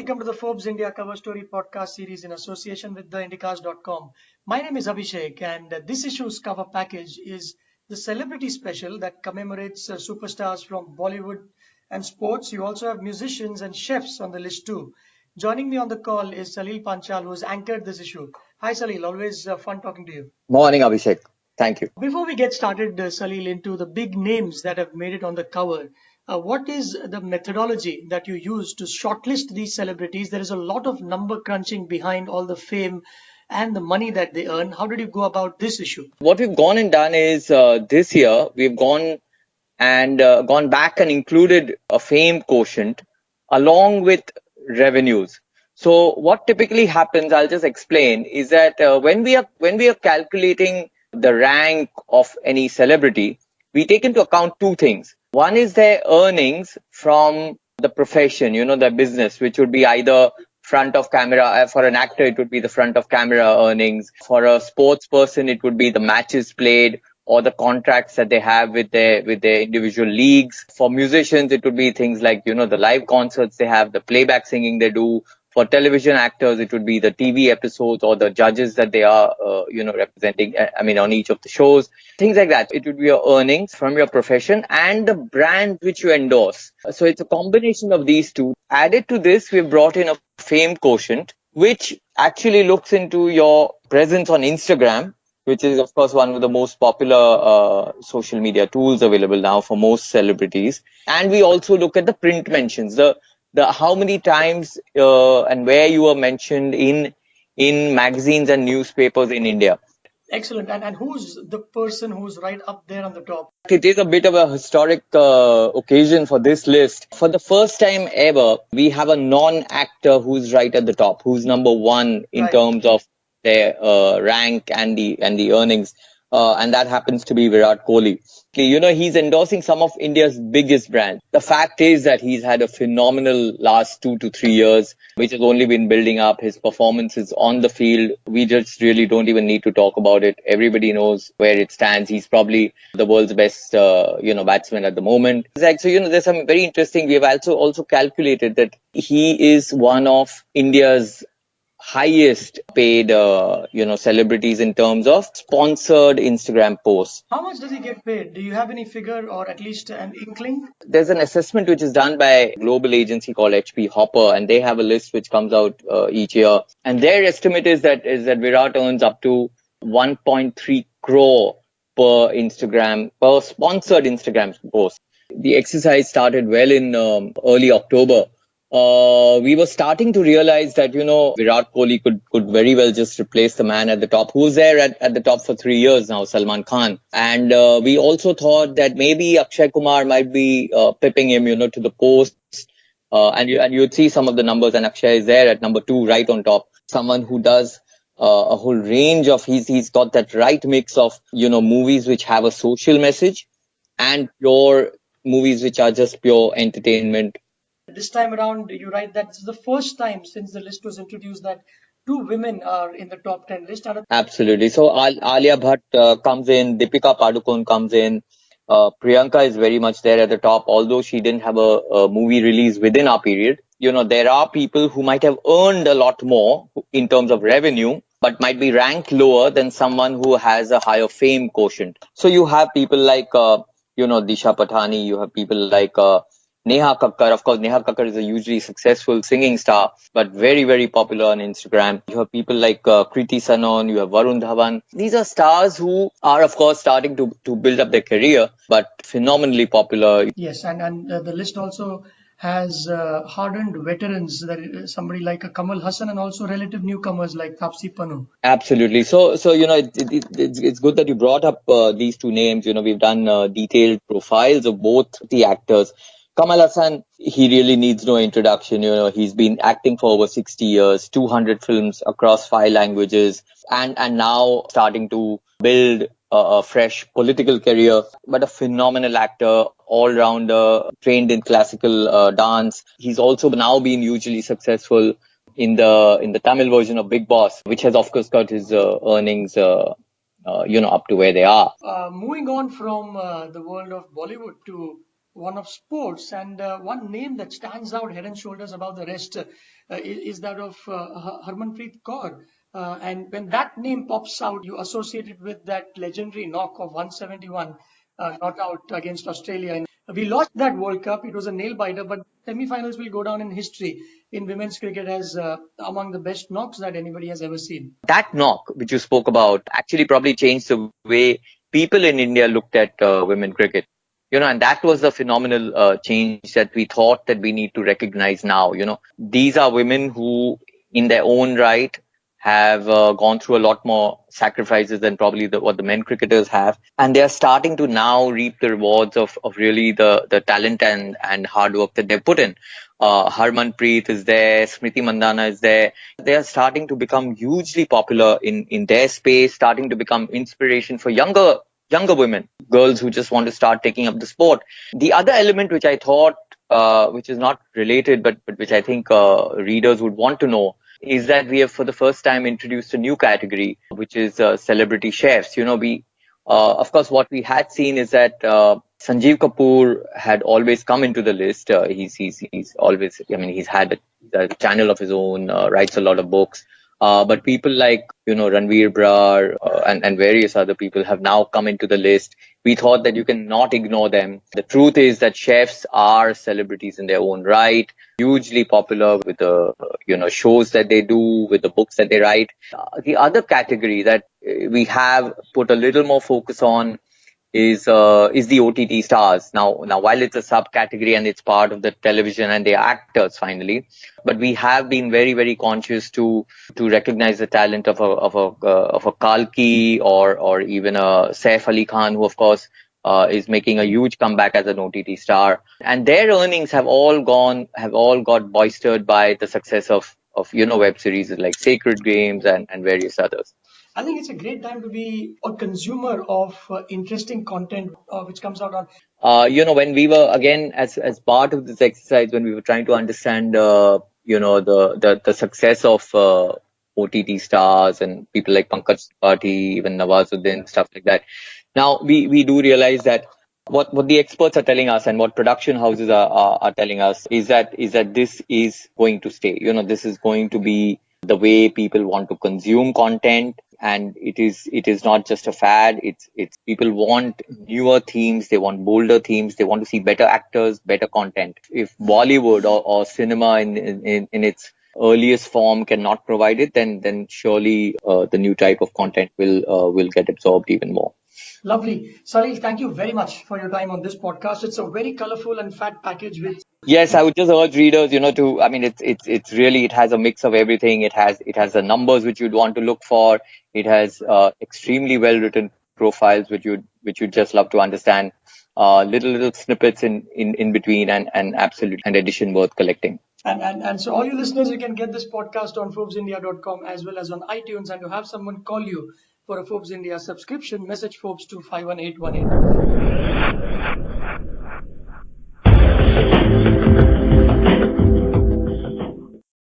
welcome to the Forbes India Cover Story podcast series in association with theindicast.com. My name is Abhishek, and this issue's cover package is the celebrity special that commemorates superstars from Bollywood and sports. You also have musicians and chefs on the list too. Joining me on the call is Salil Panchal, who has anchored this issue. Hi Salil, always fun talking to you. Morning, Abhishek. Thank you. Before we get started, Salil, into the big names that have made it on the cover, what is the methodology that you use to shortlist these celebrities? There is a lot of number crunching behind all the fame and the money that they earn. How did you go about this issue? What we've gone and done is this year we've gone back and included a fame quotient along with revenues. So what typically happens, I'll just explain, is that when we are calculating the rank of any celebrity, we take into account two things. One is their earnings from the profession, their business, which would be either front of camera. For an actor, it would be the front of camera earnings. For a sports person, it would be the matches played or the contracts that they have with their individual leagues. For musicians, it would be things like, the live concerts they have, the playback singing they do. For television actors, it would be the TV episodes or the judges that they are, representing, on each of the shows, things like that. It would be your earnings from your profession and the brand which you endorse. So it's a combination of these two. Added to this, we've brought in a fame quotient, which actually looks into your presence on Instagram, which is, of course, one of the most popular social media tools available now for most celebrities. And we also look at the print mentions, the how many times and where you were mentioned in magazines and newspapers in India. Excellent. And who's the person who's right up there on the top? It is a bit of a historic occasion for this list. For the first time ever, we have a non-actor who's right at the top, who's number one in terms of their rank and the earnings. And that happens to be Virat Kohli. He's endorsing some of India's biggest brands. The fact is that he's had a phenomenal last 2 to 3 years, which has only been building up. His performances on the field, we just really don't even need to talk about it. Everybody knows where it stands. He's probably the world's best, batsman at the moment. So, there's some very interesting. We have also calculated that he is one of India's highest paid, celebrities in terms of sponsored Instagram posts. How much does he get paid? Do you have any figure or at least an inkling? There's an assessment which is done by a global agency called HP Hopper, and they have a list which comes out each year. And their estimate is that Virat earns up to 1.3 crore per sponsored Instagram post. The exercise started well in early October. We were starting to realize that, Virat Kohli could very well just replace the man at the top, who's there at the top for 3 years now, Salman Khan. And we also thought that maybe Akshay Kumar might be pipping him, to the post. And you'd see some of the numbers, and Akshay is there at number 2, right on top. Someone who does a whole range of, he's got that right mix of, movies which have a social message and pure movies which are just pure entertainment. This time around, you write that this is the first time since the list was introduced that 2 women are in the top 10 list. Absolutely. So Alia Bhatt comes in, Deepika Padukone comes in, Priyanka is very much there at the top, although she didn't have a movie release within our period. There are people who might have earned a lot more in terms of revenue, but might be ranked lower than someone who has a higher fame quotient. So you have people like, Disha Patani, you have people like Neha Kakkar. Of course, Neha Kakkar is a hugely successful singing star, but very, very popular on Instagram. You have people like Kriti Sanon, you have Varun Dhawan. These are stars who are, of course, starting to build up their career, but phenomenally popular. Yes, and the list also has hardened veterans, somebody like a Kamal Hassan, and also relative newcomers like Taapsee Pannu. Absolutely. So it's good that you brought up these two names. We've done detailed profiles of both the actors. Kamal Hassan, he really needs no introduction. He's been acting for over 60 years, 200 films across 5 languages, and now starting to build a fresh political career, but a phenomenal actor, all-rounder, trained in classical dance. He's also now been hugely successful in the Tamil version of Big Boss, which has, of course, got his earnings up to where they are. Moving on from the world of Bollywood to one of sports, and one name that stands out head and shoulders above the rest is that of Harmanpreet Kaur. And when that name pops out, you associate it with that legendary knock of 171 not out against Australia. We lost that World Cup. It was a nail biter, but semi-finals will go down in history in women's cricket as among the best knocks that anybody has ever seen. That knock, which you spoke about, actually probably changed the way people in India looked at women cricket. And that was a phenomenal change that we thought that we need to recognize now. These are women who, in their own right, have gone through a lot more sacrifices than probably what the men cricketers have. And they are starting to now reap the rewards of really the talent and hard work that they've put in. Harmanpreet is there, Smriti Mandana is there. They are starting to become hugely popular in their space, starting to become inspiration for younger women, girls who just want to start taking up the sport. The other element which I thought, which is not related, but which I think readers would want to know, is that we have for the first time introduced a new category, which is celebrity chefs. Of course, what we had seen is that Sanjeev Kapoor had always come into the list. He's always, he's had a channel of his own, writes a lot of books. But people like, Ranveer Brar and various other people have now come into the list. We thought that you can not ignore them. The truth is that chefs are celebrities in their own right, hugely popular with the, shows that they do, with the books that they write. The other category that we have put a little more focus on is the OTT stars. Now while it's a subcategory and it's part of the television and the actors finally, but we have been very, very conscious to recognize the talent of a Kalki or even a Saif Ali Khan, who of course is making a huge comeback as an OTT star, and their earnings have all got bolstered by the success of web series like Sacred Games and various others. I think it's a great time to be a consumer of interesting content which comes out on. When we were again as part of this exercise, when we were trying to understand, the success of OTT stars and people like Pankaj Tripathi, even Nawazuddin, stuff like that. Now we do realize that what the experts are telling us and what production houses are telling us is that this is going to stay. This is going to be the way people want to consume content, and it is not just a fad. It's people want newer themes, they want bolder themes, they want to see better actors, better content. If Bollywood or cinema in its earliest form cannot provide it, then surely the new type of content will get absorbed even more. Lovely. Salil, thank you very much for your time on this podcast. It's a very colorful and fat package with. Yes, I would just urge readers, it's really, it has a mix of everything. It has the numbers which you'd want to look for. It has extremely well written profiles which you'd just love to understand. Little snippets in between, and absolute an edition worth collecting. And so all you listeners, you can get this podcast on ForbesIndia.com as well as on iTunes. And to have someone call you for a Forbes India subscription, message Forbes to 51818.